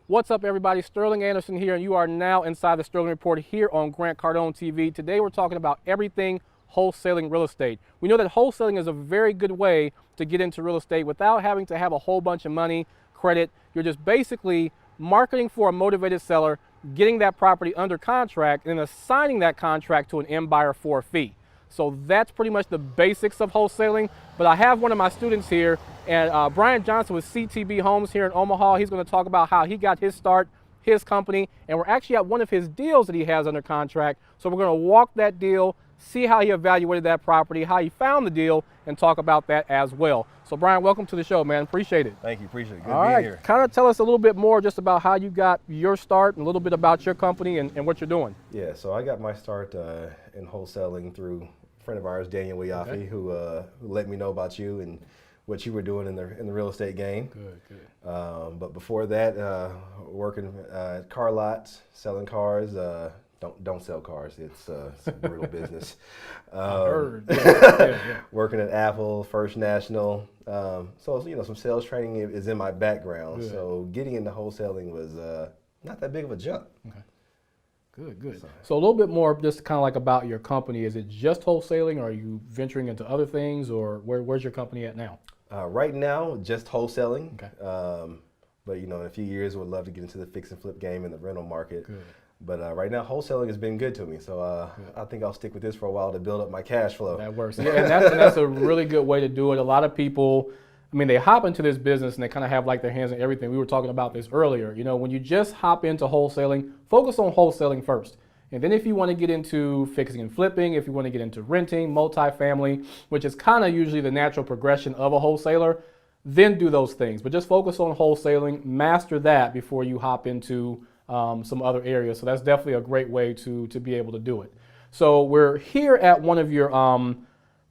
What's up, everybody? Sterling Anderson here, and you are now inside the Sterling Report here on Grant Cardone TV. Today we're talking about everything wholesaling real estate. We know that wholesaling is a very good way to get into real estate without having to have a whole bunch of money, credit. You're just basically marketing for a motivated seller, getting that property under contract, and then assigning that contract to an end buyer for a fee. So that's pretty much the basics of wholesaling. But I have one of my students here, and Brian Johnson with CTB Homes here in Omaha. He's going to talk about how he got his start, his company, and we're actually at one of his deals that he has under contract. So we're going to walk that deal, see how he evaluated that property, how he found the deal, and talk about that as well. So Brian, welcome to the show, man. Appreciate it. Thank you, appreciate it. Good All being right, here. kind of tell us a little bit more just about how you got your start and a little bit about your company and what you're doing. Yeah, so I got my start in wholesaling through a friend of ours, Daniel Wiafi, Okay. who let me know about you and what you were doing in the real estate game. Good. But before that, working at car lots, selling cars. Don't sell cars. It's a brutal business. I heard. Yeah. Working at Apple, First National. So you know, some sales training is in my background. Good. So getting into wholesaling was not that big of a jump. Okay. Good. So a little bit more just kind of like about your company. Is it just wholesaling, or are you venturing into other things, or where's your company at now? Right now, just wholesaling. Okay. But you know, in a few years, would love to get into the fix and flip game and the rental market. Good. But right now, wholesaling has been good to me. So I think I'll stick with this for a while to build up my cash flow. That works. Yeah, and that's a really good way to do it. A lot of people, I mean, they hop into this business and they kind of have like their hands in everything. We were talking about this earlier. You know, when you just hop into wholesaling, focus on wholesaling first. And then if you want to get into fixing and flipping, if you want to get into renting, multifamily, which is kind of usually the natural progression of a wholesaler, then do those things. But just focus on wholesaling, master that before you hop into some other areas. So that's definitely a great way to be able to do it. So we're here at one of your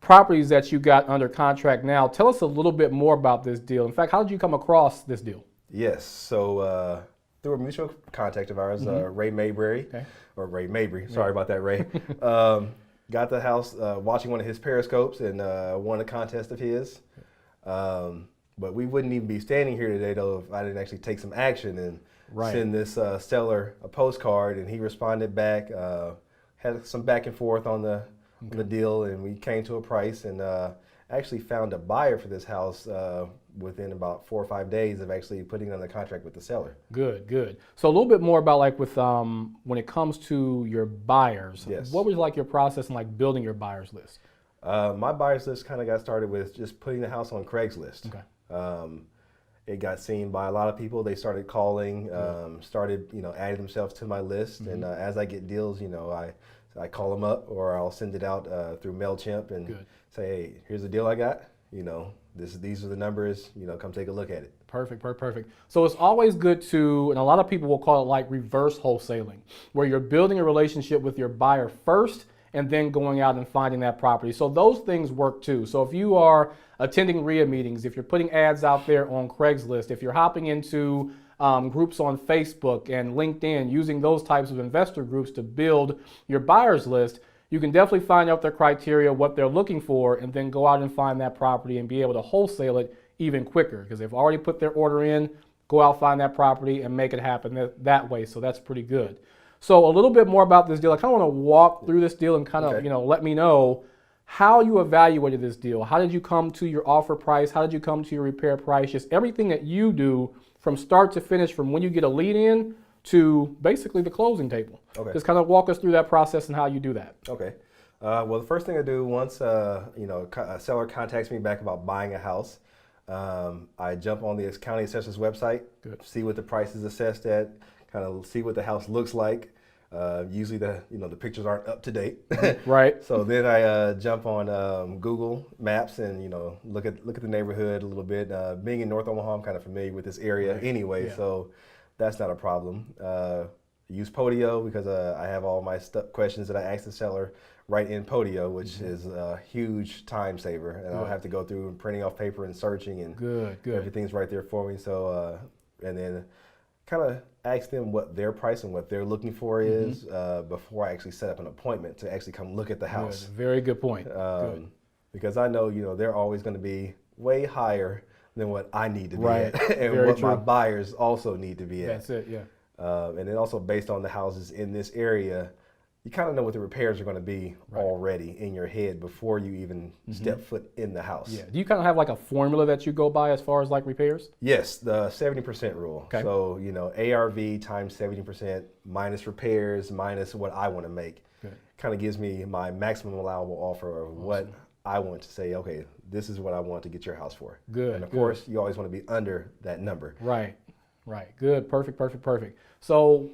properties that you got under contract now. Tell us a little bit more about this deal. In fact, how did you come across this deal? Yes. So through a mutual contact of ours, Ray Mayberry, or Ray Mabry. Sorry about that, Ray. Got the house watching one of his periscopes and won a contest of his. But we wouldn't even be standing here today though if I didn't actually take some action and send this seller a postcard, and he responded back. Had some back and forth on the deal, and we came to a price, and actually found a buyer for this house within about 4 or 5 days of actually putting it under contract with the seller. Good. So a little bit more about like with when it comes to your buyers. Yes. What was like your process in like building your buyers list? My buyers list kind of got started with just putting the house on Craigslist. Okay. It got seen by a lot of people. They started calling, started adding themselves to my list, and as I get deals, I call them up or I'll send it out through MailChimp and say, hey, here's the deal I got. These are the numbers. Come take a look at it. Perfect. So it's always good to, and a lot of people will call it like reverse wholesaling, where you're building a relationship with your buyer first and then going out and finding that property. So those things work too. So if you are attending RIA meetings, if you're putting ads out there on Craigslist, if you're hopping into groups on Facebook and LinkedIn, using those types of investor groups to build your buyers list, you can definitely find out their criteria, what they're looking for, and then go out and find that property and be able to wholesale it even quicker because they've already put their order in. Go out, find that property, and make it happen that way. So that's pretty good. So a little bit more about this deal. I kind of want to walk through this deal and kind of, let me know how you evaluated this deal. How did you come to your offer price? How did you come to your repair price? Just everything that you do from start to finish, from when you get a lead in to basically the closing table. Okay. Just kind of walk us through that process and how you do that. Okay. Well, the first thing I do once a seller contacts me back about buying a house, I jump on the county assessor's website, see what the price is assessed at, kind of see what the house looks like. Usually the pictures aren't up to date. Right. So then I jump on Google Maps and look at the neighborhood a little bit. Being in North Omaha, I'm kind of familiar with this area anyway, so that's not a problem. Use Podio because I have all my questions that I ask the seller right in Podio, which is a huge time saver, and I don't have to go through and printing off paper and searching, and everything's right there for me. So and then kind of ask them what their price and what they're looking for is before I actually set up an appointment to actually come look at the house. Very good point. Because I know they're always going to be way higher than what I need to be Right. at and Very what true. my buyers also need to be at. That's it, yeah. And then also based on the houses in this area, you kind of know what the repairs are going to be already in your head before you even step foot in the house. Yeah. Do you kind of have like a formula that you go by as far as like repairs? Yes, the 70% rule. Okay. So, ARV times 70% minus repairs minus what I want to make. Kind of gives me my maximum allowable offer of what I want to say, okay, this is what I want to get your house for. Good. And of course, you always want to be under that number. Right. Good. Perfect. So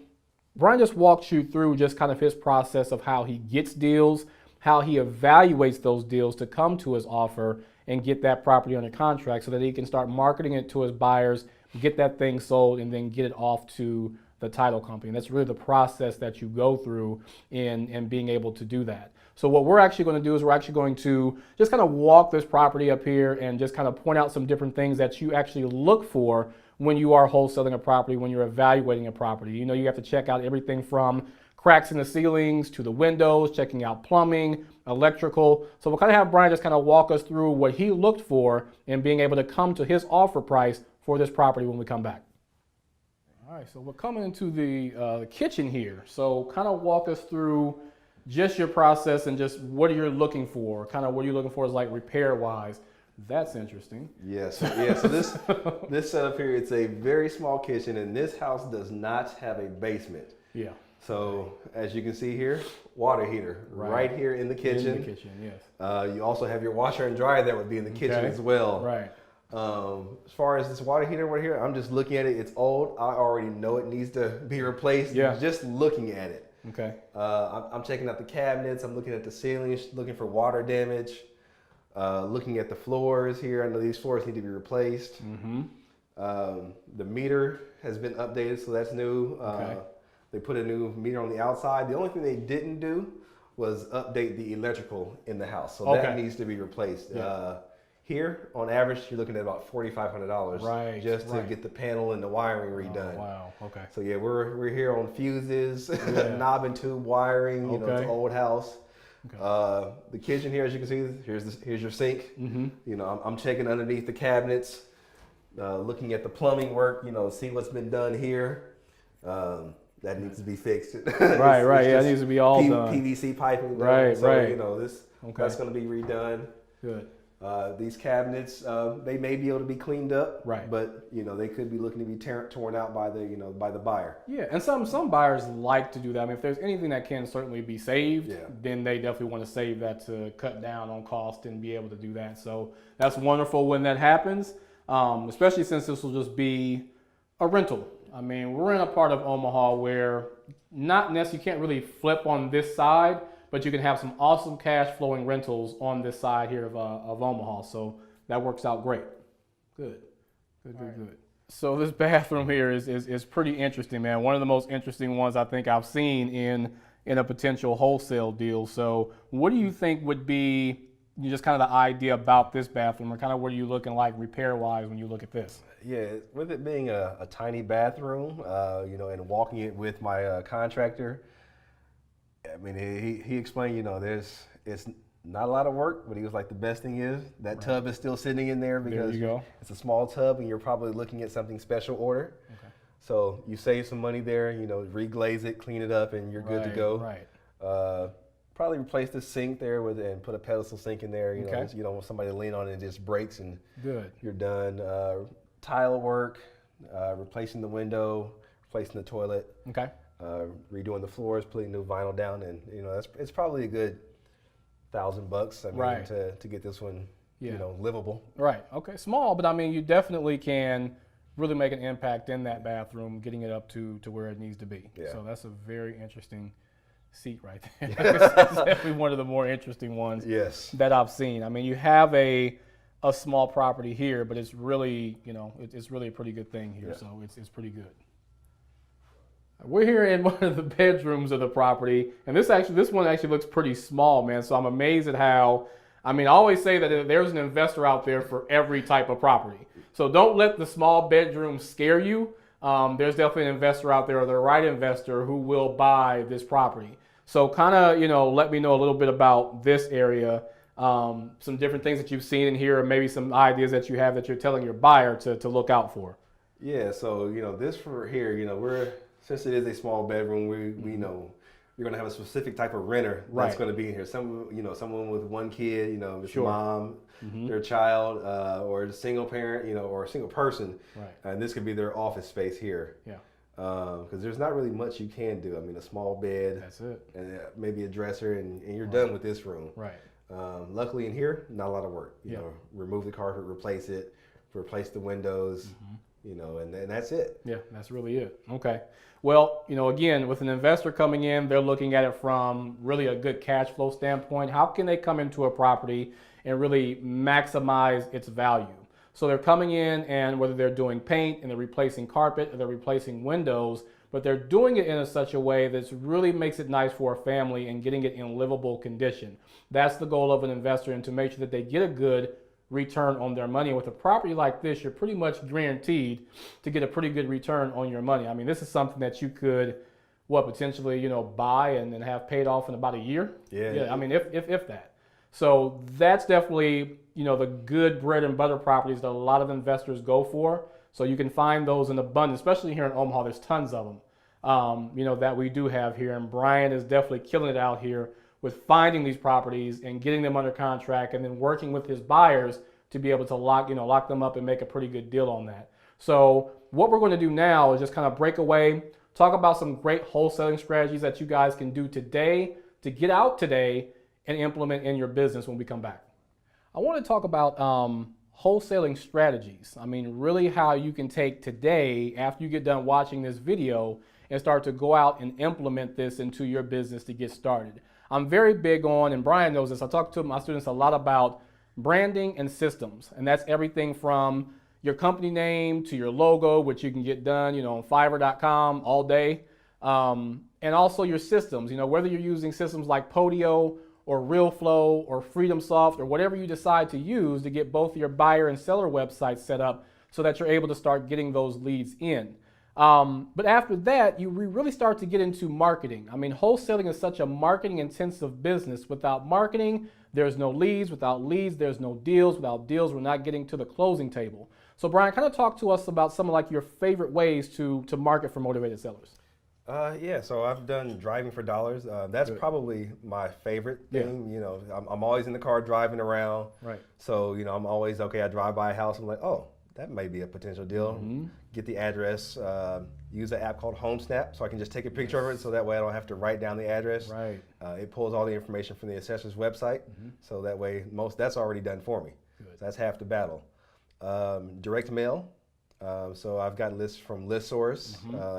Brian just walked you through just kind of his process of how he gets deals, how he evaluates those deals to come to his offer and get that property under contract so that he can start marketing it to his buyers, get that thing sold, and then get it off to the title company. And that's really the process that you go through in being able to do that. So what we're actually going to do is we're actually going to just kind of walk this property up here and just kind of point out some different things that you actually look for when you are wholesaling a property, when you're evaluating a property. You have to check out everything from cracks in the ceilings to the windows, checking out plumbing, electrical. So we'll kind of have Brian just kind of walk us through what he looked for in being able to come to his offer price for this property when we come back. All right, so we're coming into the kitchen here. So kind of walk us through just your process and just what you're looking for, kind of what you're looking for is like repair-wise. That's interesting. Yes. So this setup here, it's a very small kitchen, and this house does not have a basement. Yeah. So as you can see here, water heater right here in the kitchen. In the kitchen, yes. You also have your washer and dryer that would be in the kitchen as well. Right. As far as this water heater right here, I'm just looking at it. It's old. I already know it needs to be replaced. Yeah. Just looking at it. Okay. I'm checking out the cabinets. I'm looking at the ceilings, looking for water damage. Looking at the floors here. I know these floors need to be replaced. The meter has been updated, so that's new. They put a new meter on the outside. The only thing they didn't do was update the electrical in the house, so that needs to be replaced. Yeah. Here, on average, you're looking at about $4,500 just to get the panel and the wiring redone. Oh, wow. Okay. So yeah, we're here on fuses, knob and tube wiring. It's an old house. Okay. The kitchen here, as you can see, here's your sink. I'm checking underneath the cabinets, looking at the plumbing work. See what's been done here. That needs to be fixed. Right. It needs to be all done. PVC piping. Right. That's going to be redone. Good. These cabinets, they may be able to be cleaned up, right? But they could be looking to be torn out by the buyer. Yeah, and some buyers like to do that. I mean, if there's anything that can certainly be saved, then they definitely want to save that to cut down on cost and be able to do that. So that's wonderful when that happens, especially since this will just be a rental. I mean, we're in a part of Omaha where not necessarily you can't really flip on this side, but you can have some awesome cash flowing rentals on this side here of Omaha. So that works out great. Good. So this bathroom here is pretty interesting, man. One of the most interesting ones I think I've seen in a potential wholesale deal. So what do you think would be just kind of the idea about this bathroom, or kind of what are you looking like repair-wise when you look at this? Yeah, with it being a tiny bathroom, and walking it with my contractor, I mean, he explained, it's not a lot of work, but he was like, the best thing is that tub is still sitting in there because it's a small tub and you're probably looking at something special order. Okay. So you save some money there, reglaze it, clean it up, and you're good to go. Right. Probably replace the sink there and put a pedestal sink in there. You don't want somebody to lean on it and it just breaks and you're done. Tile work, replacing the window, replacing the toilet. Okay. Redoing the floors, putting new vinyl down, and it's probably a good $1,000. I mean, to get this one, livable. Right. Okay. Small, but I mean, you definitely can really make an impact in that bathroom, getting it up to where it needs to be. Yeah. So that's a very interesting seat right there. It's definitely one of the more interesting ones that I've seen. I mean, you have a small property here, but it's really, it's really a pretty good thing here. Yeah. So it's pretty good. We're here in one of the bedrooms of the property, and this one actually looks pretty small, man. So I'm amazed at how, I always say that there's an investor out there for every type of property. So don't let the small bedroom scare you. There's definitely an investor out there, or the right investor, who will buy this property. So kind of, let me know a little bit about this area. some different things that you've seen in here, or maybe some ideas that you have that you're telling your buyer to look out for. Yeah, so this for here, since it is a small bedroom, we know you're gonna have a specific type of renter that's gonna be in here. Someone with one kid, it's mom, their child, or a single parent, or a single person. Right. And this could be their office space here. Yeah. Because there's not really much you can do. I mean, a small bed. That's it. And maybe a dresser, and you're done with this room. Right. Luckily in here, not a lot of work. Remove the carpet, replace it, replace the windows, and that's it. Yeah, that's really it. Okay. Well, again, with an investor coming in, they're looking at it from really a good cash flow standpoint. How can they come into a property and really maximize its value? So they're coming in, and whether they're doing paint and they're replacing carpet or they're replacing windows, but they're doing it in such a way that really makes it nice for a family and getting it in livable condition. That's the goal of an investor, and to make sure that they get a good return on their money. And with a property like this, you're pretty much guaranteed to get a pretty good return on your money. I mean, this is something that you could, potentially, buy and then have paid off in about a year. Yeah. I mean, if that. So that's definitely, the good bread and butter properties that a lot of investors go for. So you can find those in abundance, especially here in Omaha. There's tons of them, that we do have here. And Brian is definitely killing it out here with finding these properties and getting them under contract, and then working with his buyers to be able to lock them up and make a pretty good deal on that. So what we're going to do now is just kind of break away, talk about some great wholesaling strategies that you guys can do today to get out today and implement in your business when we come back. I want to talk about wholesaling strategies. I mean, really how you can take today, after you get done watching this video, and start to go out and implement this into your business to get started. I'm very big on, and Brian knows this, I talk to my students a lot about branding and systems. And that's everything from your company name to your logo, which you can get done, on Fiverr.com all day. And also your systems, whether you're using systems like Podio or RealFlow or FreedomSoft or whatever you decide to use to get both your buyer and seller websites set up so that you're able to start getting those leads in. But after that, we really start to get into marketing. I mean, wholesaling is such a marketing intensive business. Without marketing, there's no leads. Without leads, there's no deals. Without deals, we're not getting to the closing table. So Brian, kind of talk to us about some of like your favorite ways to market for motivated sellers. So I've done driving for dollars. That's Good. Probably my favorite thing. I'm always in the car driving around. Right. So, I'm always, I drive by a house. I'm like, oh, that may be a potential deal. Get the address, use an app called HomeSnap so I can just take a picture of it so that way I don't have to write down the address. Right. It pulls all the information from the assessor's website. So that way that's already done for me. Good. So that's half the battle. Direct mail. So I've got lists from ListSource.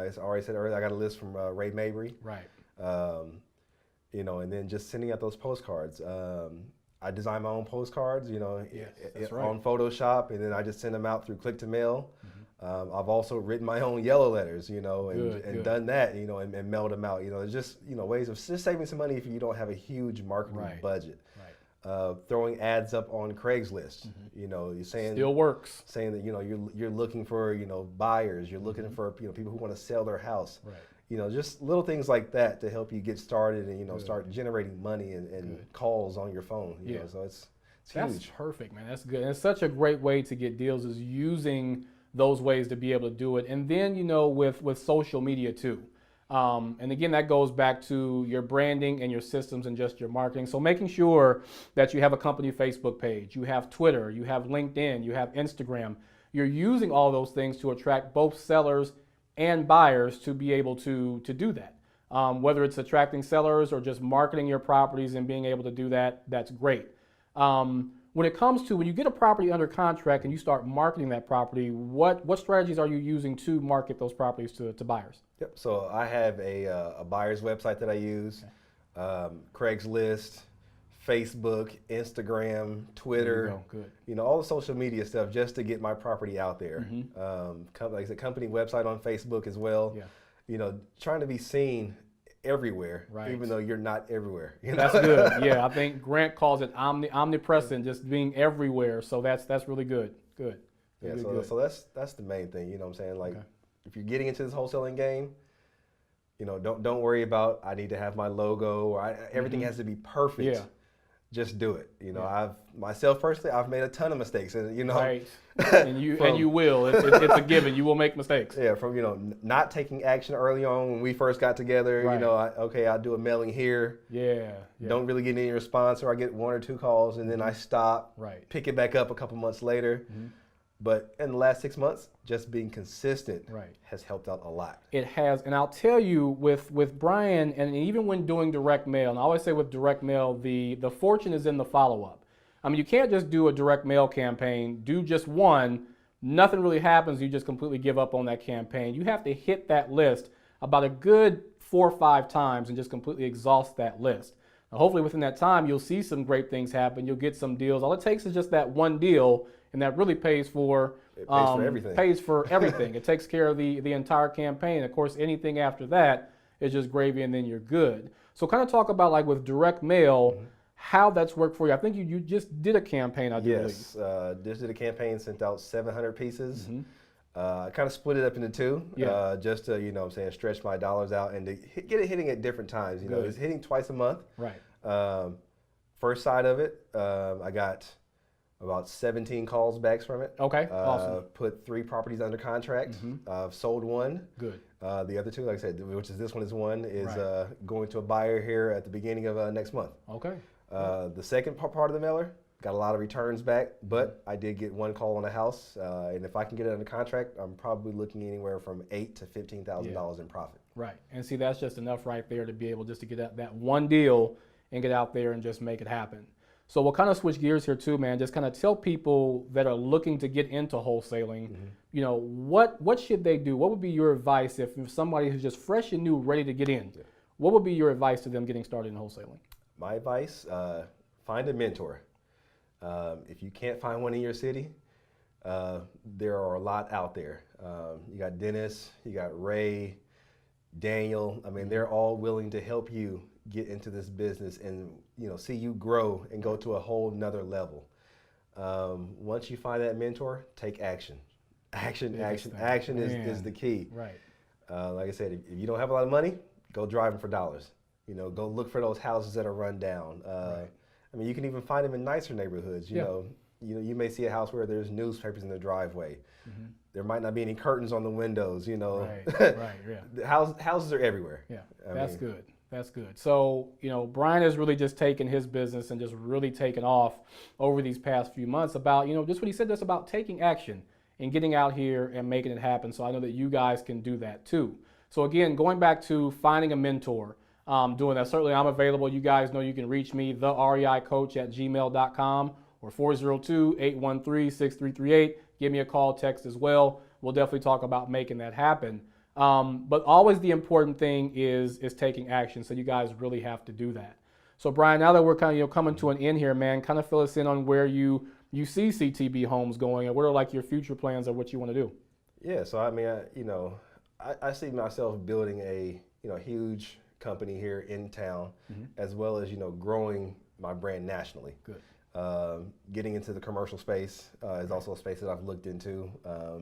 As I already said earlier, I got a list from Ray Mabry. Right. And then just sending out those postcards. I design my own postcards, that's right. on Photoshop, and then I just send them out through click to mail. I've also written my own yellow letters, and Good. done that, and mailed them out. It's just, ways of just saving some money if you don't have a huge marketing budget. Right. Throwing ads up on Craigslist, you're saying Still works. saying that you're looking for buyers, you're looking for people who want to sell their house. Right. Just little things like that to help you get started and start generating money and calls on your phone. So it's That's huge. perfect, man. That's good. And it's such a great way to get deals, is using those ways to be able to do it. And then with social media too. And again, that goes back to your branding and your systems and just your marketing. So making sure that you have a company Facebook page, you have Twitter, you have LinkedIn, you have Instagram. You're using all those things to attract both sellers and buyers to be able to do that. Whether it's attracting sellers or just marketing your properties and being able to do that, that's great. When it comes to when you get a property under contract and you start marketing that property, what strategies are you using to market those properties to buyers? Yep. So I have a buyer's website that I use, Craigslist, Facebook, Instagram, Twitter, Good. All the social media stuff just to get my property out there. Like I said, company website on Facebook as well. Yeah. Trying to be seen everywhere, Right. even though you're not everywhere. That's good. Yeah, I think Grant calls it omnipresent, just being everywhere. So that's really good. Good. Yeah. Good. So that's the main thing. What I'm saying? Like, if you're getting into this wholesaling game, don't worry about I need to have my logo or everything has to be perfect. Yeah. just do it. You know, myself personally, I've made a ton of mistakes, and you know, right. And you will. It's a given. You will make mistakes. Yeah, from not taking action early on when we first got together. Right. You know, I do a mailing here. Yeah. Don't really get any response, or I get 1 or 2 calls, and then I stop. Right. Pick it back up a couple months later. But in the last 6 months, just being consistent has helped out a lot. It has, and I'll tell you, with Brian, and even when doing direct mail, and I always say with direct mail, the fortune is in the follow-up. I mean, you can't just do a direct mail campaign, do just one, nothing really happens, you just completely give up on that campaign. You have to hit that list about a good 4 or 5 times and just completely exhaust that list. Now, hopefully within that time, you'll see some great things happen, you'll get some deals. All it takes is just that one deal, and that really pays for everything. Pays for everything. It takes care of the entire campaign. Of course, anything after that is just gravy, and then you're good. So kind of talk about, like, with direct mail, how that's worked for you. I think you just did a campaign, I do believe. Yes, just did a campaign, sent out 700 pieces. I kind of split it up into 2, just to, stretch my dollars out and to get it hitting at different times. You know, it's hitting twice a month. Right. First side of it, I got about 17 calls back from it. Okay, awesome. Put 3 properties under contract. I've sold 1. Good. The other 2, like I said, which is this one is 1, is going to a buyer here at the beginning of next month. Okay. The second part of the mailer, got a lot of returns back, but I did get 1 call on a house, and if I can get it under contract, I'm probably looking anywhere from $8,000 to $15,000 in profit. Right, and see, that's just enough right there to be able just to get that one deal and get out there and just make it happen. So we'll kind of switch gears here too, man. Just kind of tell people that are looking to get into wholesaling, what should they do? What would be your advice if somebody who's just fresh and new, ready to get in? What would be your advice to them getting started in wholesaling? My advice, find a mentor. If you can't find one in your city, there are a lot out there. You got Dennis, you got Ray, Daniel. I mean, they're all willing to help you get into this business and see you grow and go to a whole nother level. Once you find that mentor, take action. Action is the key. Right. Like I said, if you don't have a lot of money, go driving for dollars. Go look for those houses that are run down. I mean, you can even find them in nicer neighborhoods. You may see a house where there's newspapers in the driveway. There might not be any curtains on the windows. Right. Yeah. The houses are everywhere. Yeah, that's good. That's good. So, Brian has really just taken his business and just really taken off over these past few months about, just what he said, just about taking action and getting out here and making it happen. So I know that you guys can do that too. So again, going back to finding a mentor, doing that. Certainly I'm available. You guys know you can reach me, thereicoach@gmail.com or 402-813-6338. Give me a call, text as well. We'll definitely talk about making that happen. But always the important thing is taking action. So you guys really have to do that. So Brian, now that we're kind of coming to an end here, man, kind of fill us in on where you see CTB Homes going, and what are like your future plans of what you want to do? Yeah. So I mean, I see myself building a huge company here in town, as well as growing my brand nationally. Good. Getting into the commercial space is also a space that I've looked into.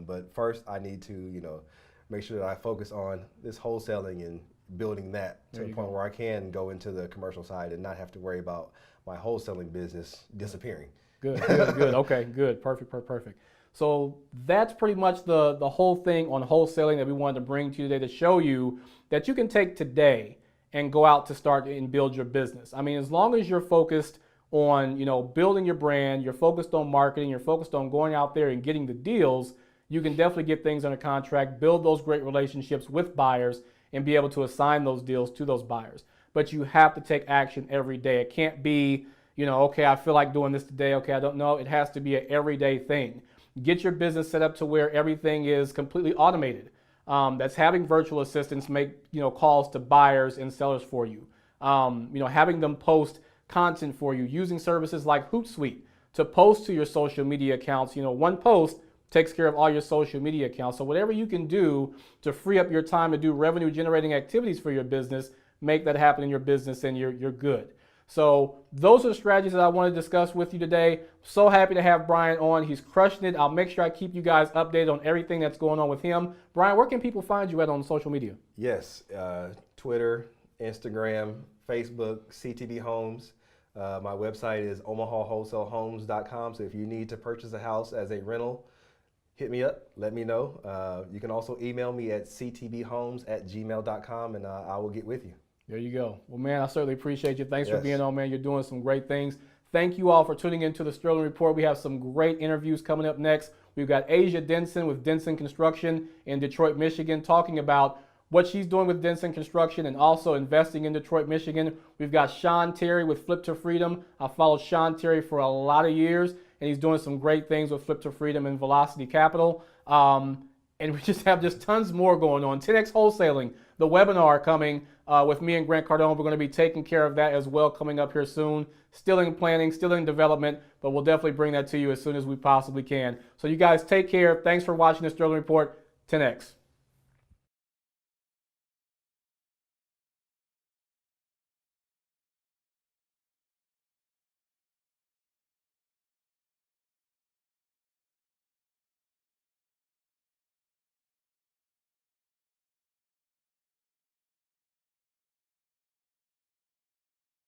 But first, I need to make sure that I focus on this wholesaling and building that to the point where I can go into the commercial side and not have to worry about my wholesaling business disappearing. Good. Okay, good. Perfect. So that's pretty much the whole thing on wholesaling that we wanted to bring to you today, to show you that you can take today and go out to start and build your business. I mean, as long as you're focused on, building your brand, you're focused on marketing, you're focused on going out there and getting the deals, you can definitely get things under contract, build those great relationships with buyers, and be able to assign those deals to those buyers. But you have to take action every day. It can't be, okay, I feel like doing this today. Okay, I don't know. It has to be an everyday thing. Get your business set up to where everything is completely automated. That's having virtual assistants make calls to buyers and sellers for you. Having them post content for you, using services like Hootsuite to post to your social media accounts. One post takes care of all your social media accounts. So whatever you can do to free up your time to do revenue generating activities for your business, make that happen in your business, and you're good. So those are the strategies that I want to discuss with you today. So happy to have Brian on. He's crushing it. I'll make sure I keep you guys updated on everything that's going on with him. Brian, where can people find you at on social media? Yes, Twitter, Instagram, Facebook, CTB Homes. My website is omahawholesalehomes.com. So if you need to purchase a house as a rental, hit me up, let me know. You can also email me at ctbhomes@gmail.com, and I will get with you. There you go. Well, man, I certainly appreciate you. Thanks for being on, man. You're doing some great things. Thank you all for tuning into the Sterling Report. We have some great interviews coming up next. We've got Asia Denson with Denson Construction in Detroit, Michigan, talking about what she's doing with Denson Construction and also investing in Detroit, Michigan. We've got Sean Terry with Flip to Freedom. I followed Sean Terry for a lot of years, and he's doing some great things with Flip to Freedom and Velocity Capital. And we just have tons more going on. 10X Wholesaling, the webinar coming with me and Grant Cardone. We're going to be taking care of that as well coming up here soon. Still in planning, still in development, but we'll definitely bring that to you as soon as we possibly can. So you guys take care. Thanks for watching the Sterling Report. 10X.